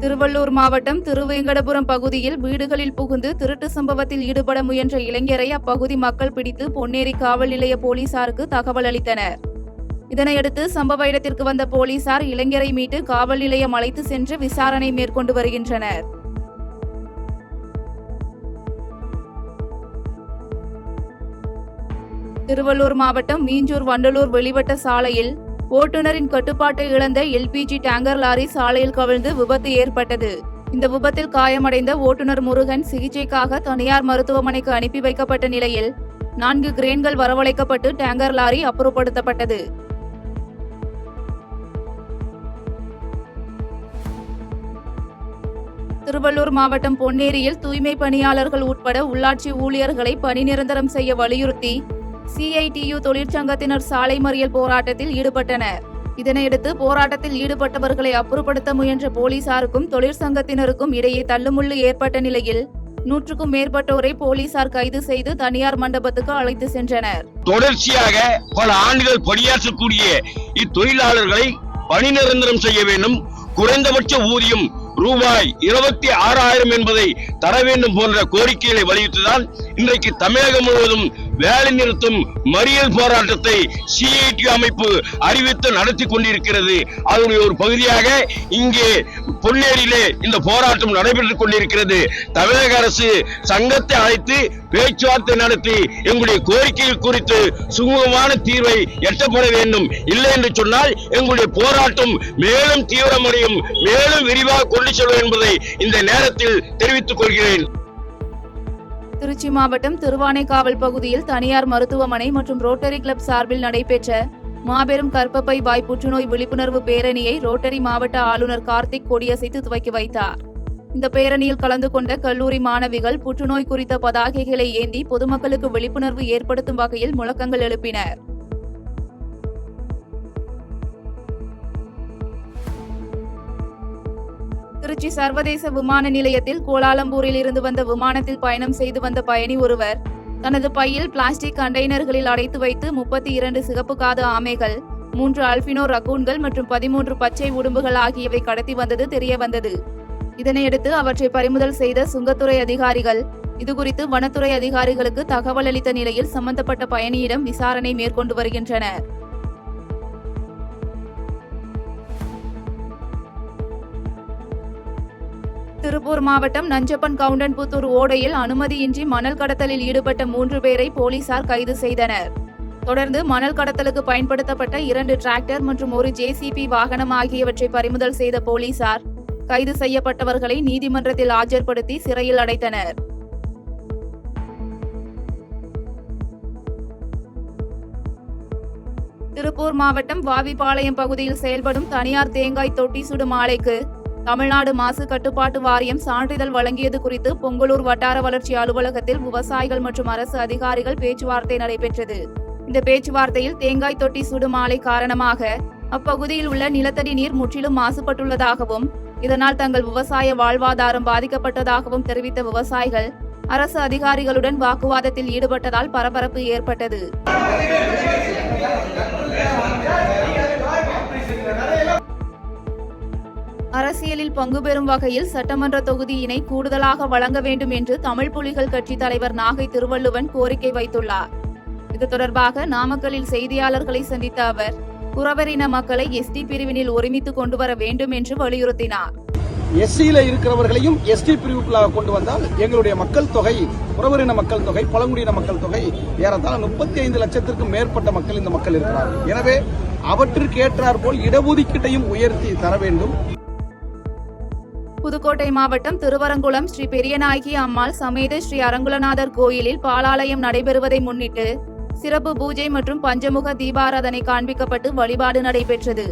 திருவள்ளூர் மாவட்டம் திருவேங்கடபுரம் பகுதியில் வீடுகளில் புகுந்து திருட்டு சம்பவத்தில் ஈடுபட முயன்ற இளைஞரை அப்பகுதி மக்கள் பிடித்து பொன்னேரி காவல் நிலைய போலீசாருக்கு தகவல் அளித்தனர். இதனையடுத்து சம்பவ இடத்திற்கு வந்த போலீசார் இளைஞரை மீட்டு காவல் நிலையம் அழைத்து சென்று விசாரணை மேற்கொண்டு வருகின்றனர். திருவள்ளூர் மாவட்டம் மீஞ்சூர் வண்டலூர் வெளிவட்ட சாலையில் ஓட்டுநரின் கட்டுப்பாட்டை இழந்த LPG டேங்கர் லாரி சாலையில் கவிழ்ந்து விபத்து ஏற்பட்டது. இந்த விபத்தில் காயமடைந்த ஓட்டுநர் முருகன் சிகிச்சைக்காக தனியார் மருத்துவமனைக்கு அனுப்பி வைக்கப்பட்ட நிலையில் 4 கிரேன்கள் வரவழைக்கப்பட்டு டேங்கர் லாரி அப்புறப்படுத்தப்பட்டது. திருவள்ளூர் மாவட்டம் பொன்னேரியில் தூய்மை பணியாளர்கள் உட்பட உள்ளாட்சி ஊழியர்களை பணி நிரந்தரம் செய்ய வலியுறுத்தி CITU தொழிற்சங்கத்தினர் சாலை மறியல் போராட்டத்தில் ஈடுபட்டனர். இதனையடுத்து போராட்டத்தில் ஈடுபட்டவர்களை அப்புறப்படுத்த முயன்ற போலீசாருக்கும் தொழிற்சங்கத்தினருக்கும் இடையே தள்ளுமுள்ளு ஏற்பட்ட நிலையில் 100க்கும் மேற்பட்டோரை போலீசார் கைது செய்து தனியார் மண்டபத்துக்கு அழைத்து சென்றனர். தொடர்ச்சியாக பல ஆண்டுகள் பணியாற்றக்கூடிய இத்தொழிலாளர்களை பணி நிரந்தரம் செய்ய வேண்டும். குறைந்தபட்ச ஊதியம் ரூபாய் 26,000 என்பதை தர வேண்டும் போன்ற கோரிக்கைகளை வலியுறுத்திதான் இன்றைக்கு தமிழகம் முழுவதும் வேலை நிறுத்தம் மறியல் போராட்டத்தை CITU அமைப்பு அறிவித்து நடத்தி கொண்டிருக்கிறது. அதனுடைய ஒரு பகுதியாக இங்கே பொன்னேரியிலே இந்த போராட்டம் நடைபெற்றுக் கொண்டிருக்கிறது. தமிழக அரசு சங்கத்தை அழைத்து பேச்சுவார்த்தை நடத்தி எங்களுடைய கோரிக்கைகள் குறித்து சுமூகமான தீர்வை எட்டப்பட வேண்டும். இல்லை என்று சொன்னால் எங்களுடைய போராட்டம் மேலும் தீவிரமடையும், மேலும் விரிவாக கொண்டு செல்வோம் என்பதை இந்த நேரத்தில் தெரிவித்துக் கொள்கிறேன். திருச்சி மாவட்டம் திருவானைக்காவல் பகுதியில் தனியார் மருத்துவமனை மற்றும் ரோட்டரி கிளப் சார்பில் நடைபெற்ற மாபெரும் கர்ப்பப்பை வாய் புற்றுநோய் விழிப்புணர்வு பேரணியை ரோட்டரி மாவட்ட ஆளுநர் கார்த்திக் கொடியசைத்து துவக்கி வைத்தார். இந்த பேரணியில் கலந்து கொண்ட கல்லூரி மாணவிகள் புற்றுநோய் குறித்த பதாகைகளை ஏந்தி பொதுமக்களுக்கு விழிப்புணர்வு ஏற்படுத்தும் வகையில் முழக்கங்கள் எழுப்பினர். திருச்சி சர்வதேச விமான நிலையத்தில் கோலாலம்பூரில் இருந்து வந்த விமானத்தில் பயணம் செய்து வந்த பயணி ஒருவர் தனது பையில் பிளாஸ்டிக் கண்டெய்னர்களில் அடைத்து வைத்து 32 சிகப்பு காது ஆமைகள், 3 அல்பினோ ரக்கூன்கள் மற்றும் 13 பச்சை உடும்புகள் ஆகியவை கடத்தி வந்தது தெரியவந்தது. இதனையடுத்து அவற்றை பறிமுதல் செய்த சுங்கத்துறை அதிகாரிகள் இதுகுறித்து வனத்துறை அதிகாரிகளுக்கு தகவல் அளித்த நிலையில் சம்பந்தப்பட்ட பயணியிடம் விசாரணை மேற்கொண்டு வருகின்றனர். திருப்பூர் மாவட்டம் நஞ்சப்பன் கவுண்டன்புத்தூர் ஓடையில் அனுமதியின்றி மணல் கடத்தலில் ஈடுபட்ட 3 பேரை போலீசார் கைது செய்தனர். தொடர்ந்து மணல் கடத்தலுக்கு பயன்படுத்தப்பட்ட 2 டிராக்டர் மற்றும் 1 JCB வாகனம் ஆகியவற்றை பறிமுதல் செய்த போலீசார் கைது செய்யப்பட்டவர்களை நீதிமன்றத்தில் ஆஜர்படுத்தி சிறையில் அடைத்தனர். திருப்பூர் மாவட்டம் வாவிபாளையம் பகுதியில் செயல்படும் தனியார் தேங்காய் தொட்டி சுடும் ஆலைக்கு தமிழ்நாடு மாசு கட்டுப்பாட்டு வாரியம் சான்றிதழ் வழங்கியது குறித்து பொங்கலூர் வட்டார வளர்ச்சி அலுவலகத்தில் விவசாயிகள் மற்றும் அரசு அதிகாரிகள் பேச்சுவார்த்தை நடைபெற்றது. இந்த பேச்சுவார்த்தையில் தேங்காய் தொட்டி சுடும் ஆலை காரணமாக அப்பகுதியில் உள்ள நிலத்தடி நீர் முற்றிலும் மாசுபட்டுள்ளதாகவும் இதனால் தங்கள் விவசாய வாழ்வாதாரம் பாதிக்கப்பட்டதாகவும் தெரிவித்த விவசாயிகள் அரசு அதிகாரிகளுடன் வாக்குவாதத்தில் ஈடுபட்டதால் பரபரப்பு ஏற்பட்டது. அரசியலில் பங்கு பெறும் வகையில் சட்டமன்ற தொகுதியினை கூடுதலாக வழங்க வேண்டும் என்று தமிழ் புலிகள் கட்சி தலைவர் நாகை திருவள்ளுவன் கோரிக்கை வைத்துள்ளார். இது தொடர்பாக நாமக்கல்லில் செய்தியாளர்களை சந்தித்த அவர் குறவரின மக்களை ST பிரிவினில் ஒருமித்து கொண்டு வர வேண்டும் என்று வலியுறுத்தினார். SCல இருக்கிறவர்களையும் ST பிரிவுக்குள்ளாக கொண்டு வந்தால் எங்களுடைய மக்கள் தொகை, குறவரின மக்கள் தொகை, பழங்குடியின மக்கள் தொகை ஏறத்தாழ 35 லட்சத்திற்கும் மேற்பட்ட மக்கள் இந்த மக்கள் இருக்கிறார்கள். எனவே அவற்றிற்கு ஏற்றாற்போல் இடஒதுக்கீட்டையும் உயர்த்தி தர வேண்டும். புதுக்கோட்டை மாவட்டம் திருவரங்குளம் ஸ்ரீ பெரியநாயகி அம்மாள் சமேத ஸ்ரீ அரங்குலநாதர் கோயிலில் பாலாலயம் நடைபெறுவதை முன்னிட்டு சிறப்பு பூஜை மற்றும் பஞ்சமுக தீபாராதனை காண்பிக்கப்பட்டு வழிபாடு நடைபெற்றது.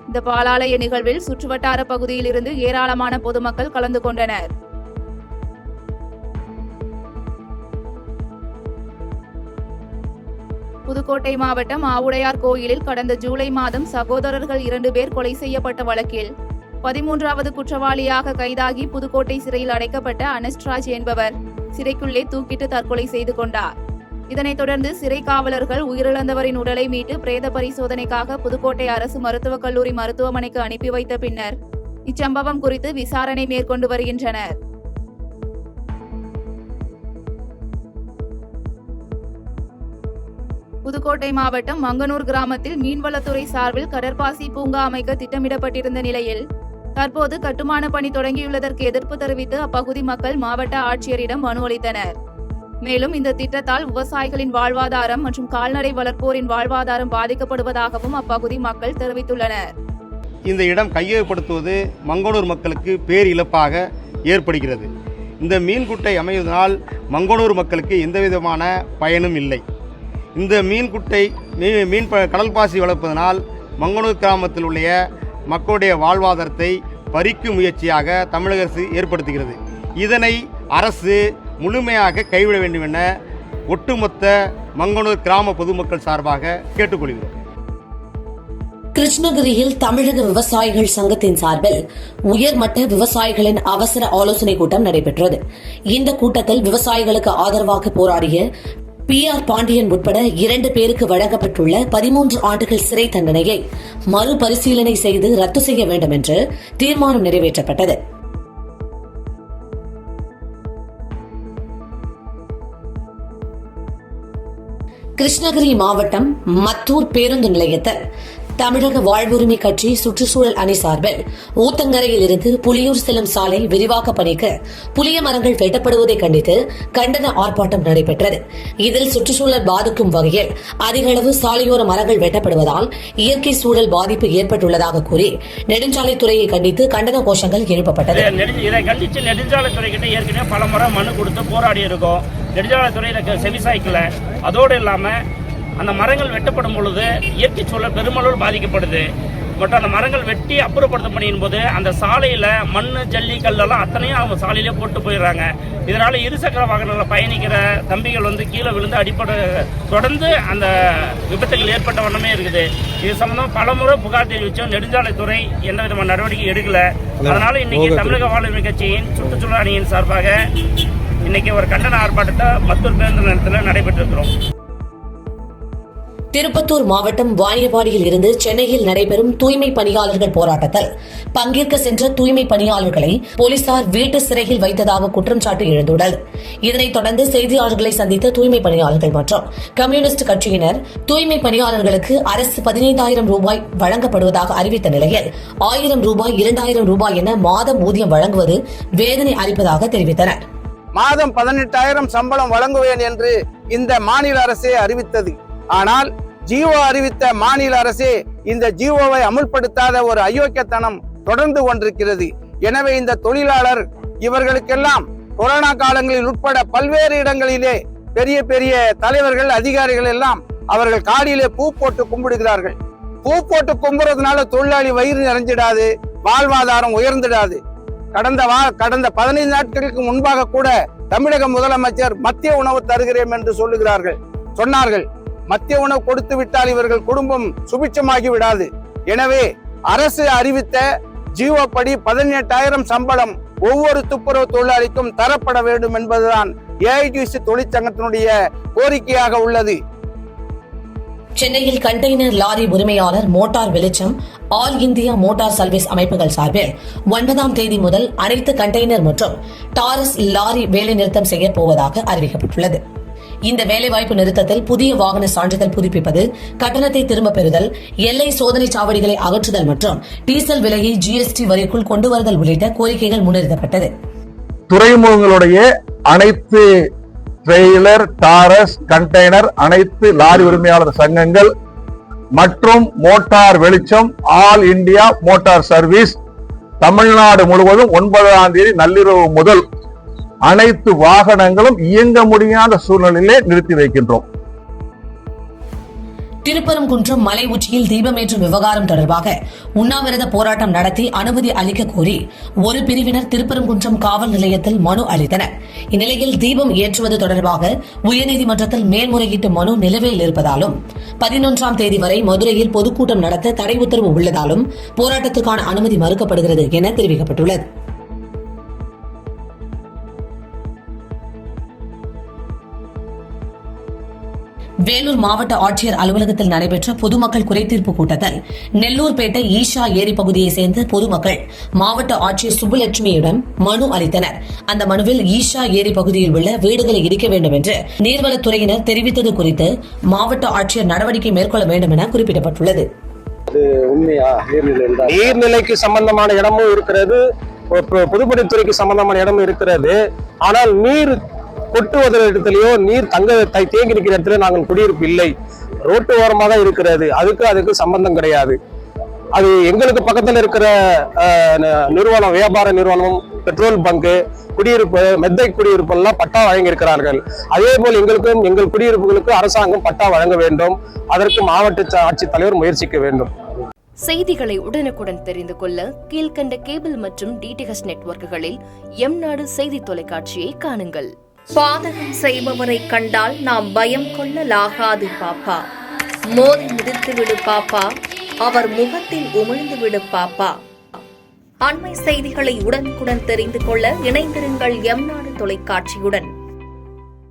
இந்த பாலாலய நிகழ்வில் சுற்றுவட்டார பகுதியில் இருந்து ஏராளமான பொதுமக்கள் கலந்து கொண்டனர். புதுக்கோட்டை மாவட்டம் ஆவுடையார் கோயிலில் கடந்த ஜூலை மாதம் சகோதரர்கள் 2 பேர் கொலை செய்யப்பட்ட வழக்கில் 13வது குற்றவாளியாக கைதாகி புதுக்கோட்டை சிறையில் அடைக்கப்பட்ட அனஸ்ட்ராஜ் என்பவர் சிறைக்குள்ளே தூக்கிட்டு தற்கொலை செய்து கொண்டார். இதனைத் தொடர்ந்து சிறை காவலர்கள் உயிரிழந்தவரின் உடலை மீட்டு பிரேத பரிசோதனைக்காக புதுக்கோட்டை அரசு மருத்துவக் கல்லூரி மருத்துவமனைக்கு அனுப்பி வைத்த பின்னர் இச்சம்பவம் குறித்து விசாரணை மேற்கொண்டு வருகின்றனர். புதுக்கோட்டை மாவட்டம் மங்கனூர் கிராமத்தில் மீன்வளத்துறை சார்பில் கடற்பாசி பூங்கா அமைக்க திட்டமிடப்பட்டிருந்த நிலையில் தற்போது கட்டுமான பணி தொடங்கியுள்ளதற்கு எதிர்ப்பு தெரிவித்து அப்பகுதி மக்கள் மாவட்ட ஆட்சியரிடம் மனு அளித்தனர். மேலும் இந்த திட்டத்தால் விவசாயிகளின் வாழ்வாதாரம் மற்றும் கால்நடை வளர்ப்போரின் வாழ்வாதாரம் பாதிக்கப்படுவதாகவும் அப்பகுதி மக்கள் தெரிவித்துள்ளனர். இந்த இடம் கையகப்படுத்துவது மங்கனூர் மக்களுக்கு பேரிழப்பாக ஏற்படுகிறது. இந்த மீன்குட்டை அமைவதனால் மங்கனூர் மக்களுக்கு எந்தவிதமான பயனும் இல்லை. இந்த மீன்குட்டை கடல் பாசி வளர்ப்பதனால் மங்கனூர் கிராமத்தில் உள்ள மக்களுடைய வாழ்வாதாரத்தை பறிக்கும் முயற்சியாக தமிழக அரசு ஏற்படுத்துகிறது. இதனை அரசு முழுமையாக கைவிட வேண்டும் என ஒட்டுமொத்த மங்கனூர் கிராம பொதுமக்கள் சார்பாக கேட்டுக்கொள்கிறோம். கிருஷ்ணகிரியில் தமிழக விவசாயிகள் சங்கத்தின் சார்பில் உயர்மட்ட விவசாயிகளின் அவசர ஆலோசனை கூட்டம் நடைபெற்றது. இந்த கூட்டத்தில் விவசாயிகளுக்கு ஆதரவாக போராடிய PR பாண்டியன் உட்பட 2 பேருக்கு வழங்கப்பட்டுள்ள 13 ஆண்டுகள் சிறை தண்டனையை மறுபரிசீலனை செய்து ரத்து செய்ய வேண்டும் என்று தீர்மானம் நிறைவேற்றப்பட்டது. கிருஷ்ணகிரி மாவட்டம் மத்தூர் பேருந்து நிலையத்தில் தமிழக வாழ்வுரிமை கட்சி சுற்றுச்சூழல் அணி சார்பில் ஊத்தங்கரையில் இருந்து புலியூர் செல்லும் சாலை விரிவாக்க பணிக்கு புளிய மரங்கள் வெட்டப்படுவதை கண்டித்து கண்டன ஆர்ப்பாட்டம் நடைபெற்றது. இதில் சுற்றுச்சூழல் பாதிக்கும் வகையில் அதிக அளவு சாலையோர மரங்கள் வெட்டப்படுவதால் இயற்கை சூழல் பாதிப்பு ஏற்பட்டுள்ளதாக கூறி நெடுஞ்சாலைத்துறையை கண்டித்து கண்டன கோஷங்கள் எழுப்பப்பட்டது. இதை கண்டித்து நெடுஞ்சாலைத்துறை கிட்ட ஏற்கனவே பல முறை மனு கொடுத்து போராடி இருக்கோம். நெடுஞ்சாலைத்துறை செவிசாய்க்கல. அதோடு இல்லாம அந்த மரங்கள் வெட்டப்படும் பொழுது இயற்கை சூழல் பெருமளவு பாதிக்கப்படுது. பட் அந்த மரங்கள் வெட்டி அப்புறப்படுத்த பணியின் போது அந்த சாலையில் மண் ஜல்லி கல்லெல்லாம் அத்தனையும் அவங்க சாலையிலே போட்டு போயிடுறாங்க. இதனால் இருசக்கர வாகனங்களில் பயணிக்கிற தம்பிகள் கீழே விழுந்து அடிப்படை தொடர்ந்து அந்த விபத்துகள் ஏற்பட்ட வண்ணமே இருக்குது. இது சம்பந்தம் பல முறை புகார் தெரிவித்தோம். நெடுஞ்சாலைத்துறை எந்த விதமான நடவடிக்கை எடுக்கல. அதனால இன்னைக்கு தமிழக வாழ்வுரிமை கட்சியின் சுற்றுச்சூழல் அணியின் சார்பாக இன்னைக்கு ஒரு கண்டன ஆர்ப்பாட்டத்தை மத்தூர் பேருந்து நிலையத்தில் நடைபெற்றிருக்கிறோம். திருப்பத்தூர் மாவட்டம் வாணியபாடியில் இருந்து சென்னையில் நடைபெறும் தூய்மை பணியாளர்கள் போராட்டத்தில் பங்கேற்க சென்ற தூய்மை பணியாளர்களை போலீசார் வீட்டு சிறையில் வைத்ததாக குற்றம் சாட்டு எழுந்துள்ளது. இதனைத் தொடர்ந்து செய்தியாளர்களை சந்தித்த தூய்மை பணியாளர்கள் மற்றும் கம்யூனிஸ்ட் கட்சியினர் தூய்மை பணியாளர்களுக்கு அரசு 15,000 ரூபாய் வழங்கப்படுவதாக அறிவித்த நிலையில் 1,000 ரூபாய் 2,000 ரூபாய் என மாதம் ஊதியம் வழங்குவது வேதனை அளிப்பதாக தெரிவித்தனர். மாதம் 18,000 சம்பளம் வழங்குவேன் என்று இந்த மாநில அரசே அறிவித்தது. ஆனால் ஜிஓ அறிவித்த மாநில அரசே இந்த ஜிஓவை அமுல்படுத்தாத ஒரு அயோக்கியத்தனம் தொடர்ந்து கொண்டிருக்கிறது. எனவே இந்த தொழிலாளர் இவர்களுக்கெல்லாம் கொரோனா காலங்களில் உட்பட பல்வேறு இடங்களிலே பெரிய பெரிய தலைவர்கள் அதிகாரிகள் எல்லாம் அவர்கள் காடியிலே பூ போட்டு கும்பிடுகிறார்கள். பூ போட்டு கும்புறதுனால தொழிலாளி வயிறு நிறைஞ்சிடாது, வாழ்வாதாரம் உயர்ந்திடாது. கடந்த 15 நாட்களுக்கு முன்பாக கூட தமிழக முதலமைச்சர் மத்திய உணவு தருகிறேன் என்று சொன்னார்கள். மத்திய உணவு கொடுத்து விட்டால் இவர்கள் குடும்பம் சுபிட்சமாகி விடாது. எனவே அரசு அறிவித்த ஜிஓ படி 18,000 சம்பளம் ஒவ்வொரு துப்புரவு தொழிலாளிக்கும் தரப்பட வேண்டும் என்பதுதான் ஏஐடிசி தொழிற்சங்கத்தினுடைய கோரிக்கையாக உள்ளது. சென்னையில் கண்டெய்னர் லாரி உரிமையாளர் மோட்டார் வெளிச்சம் ஆல் இந்தியா மோட்டார் சர்வீஸ் அமைப்புகள் சார்பில் 9ஆம் தேதி முதல் அனைத்து கண்டெய்னர் மற்றும் டாரஸ் லாரி வேலைநிறுத்தம் செய்ய போவதாக அறிவிக்கப்பட்டுள்ளது. இந்த வேலைவாய்ப்பு நிறுத்தத்தில் புதிய வாகன சான்றிதழ் புதுப்பிப்பது, கட்டணத்தை திரும்பப் பெறுதல், எல்லை சோதனை சாவடிகளை அகற்றுதல் மற்றும் டீசல் விலையை GST வரிக்குள் கொண்டு வருதல் உள்ளிட்ட கோரிக்கைகள் முன்னிறுத்தப்பட்டது. துறைமுகங்களுடைய அனைத்து ட்ரெய்லர், டாரஸ், கண்டெய்னர், அனைத்து லாரி உரிமையாளர் சங்கங்கள் மற்றும் மோட்டார் வெளிச்சம் all India motor service Tamil Nadu முழுவதும் 9ஆம் தேதி நள்ளிரவு முதல் அனைத்து வாகனங்களும் இயங்க முடியாத சூழ்நிலையிலே நிறுத்தி வைக்கின்றோம். திருப்பரங்குன்றம் மலை உச்சியில் தீபமேற்றும் விவகாரம் தொடர்பாக உண்ணாவிரத போராட்டம் நடத்தி அனுமதி அளிக்க கோரி ஒரு பிரிவினர் திருப்பரங்குன்றம் காவல் நிலையத்தில் மனு அளித்தனர். இந்நிலையில் தீபம் ஏற்றுவது தொடர்பாக உயர்நீதிமன்றத்தில் மேல்முறையீட்டு மனு நிலுவையில் இருப்பதாலும் 11ஆம் தேதி வரை மதுரையில் பொதுக்கூட்டம் நடத்த தடை உத்தரவு உள்ளதாலும் போராட்டத்திற்கான அனுமதி மறுக்கப்படுகிறது என தெரிவிக்கப்பட்டுள்ளது. வேலூர் மாவட்ட ஆட்சியர் அலுவலகத்தில் நடைபெற்ற பொதுமக்கள் குறைதீர்ப்பு கூட்டத்தில் நெல்லூர்பேட்டை ஈஷா ஏரி பகுதியைச் சேர்ந்த பொதுமக்கள் மாவட்ட ஆட்சியர் சுப்புலட்சுமியிடம் மனு அளித்தனர். அந்த மனுவில் ஈஷா ஏரி பகுதியில் உள்ள வீடுகளை இடிக்க வேண்டும் என்று நீர்வளத்துறையினர் தெரிவித்தது குறித்து மாவட்ட ஆட்சியர் நடவடிக்கை மேற்கொள்ள வேண்டும் என குறிப்பிடப்பட்டுள்ளது. நீர்நிலைக்கு சம்பந்தமான இடமும் இருக்கிறது, பொதுப்பணித்துறைக்கு சம்பந்தமான இடமும் இருக்கிறது. ஆனால் நீர் கொட்டுவதற்கிடத்திலேயோ நீர் தேங்கி நிற்கிற இடத்துல நாங்கள் குடியிருப்பு இல்லை, ரோட்டு ஓரமாக தான் இருக்கிறது. அதுக்கு சம்பந்தம் கிடையாது. அது எங்களுக்கு பக்கத்தில் இருக்கிற நிறுவனம், வியாபார நிறுவனம், பெட்ரோல் பங்கு, குடியிருப்பு, மெத்தை குடியிருப்பு எல்லாம் பட்டா வழங்கி இருக்கிறார்கள். அதே போல் எங்கள் குடியிருப்புகளுக்கு அரசாங்கம் பட்டா வழங்க வேண்டும். அதற்கு மாவட்ட ஆட்சித்தலைவர் முயற்சிக்க வேண்டும். செய்திகளை உடனுக்குடன் தெரிந்து கொள்ள கீழ்கண்ட கேபிள் மற்றும் டிடிஎச் நெட்வொர்க்குகளில் எம்நாடு செய்தி தொலைக்காட்சியை காணுங்கள். பாதகம் செய்பவரை கண்டால் நாம் பயம் கொள்ளலாகாது பாப்பா. மோதி மிதித்து விடு பாப்பா, அவர் முகத்தில் உமிழ்ந்து விடு பாப்பா. அண்மை செய்திகளை உடனுக்குடன் தெரிந்து கொள்ள இணைந்திருங்கள் எம்நாடு தொலைக்காட்சியுடன்.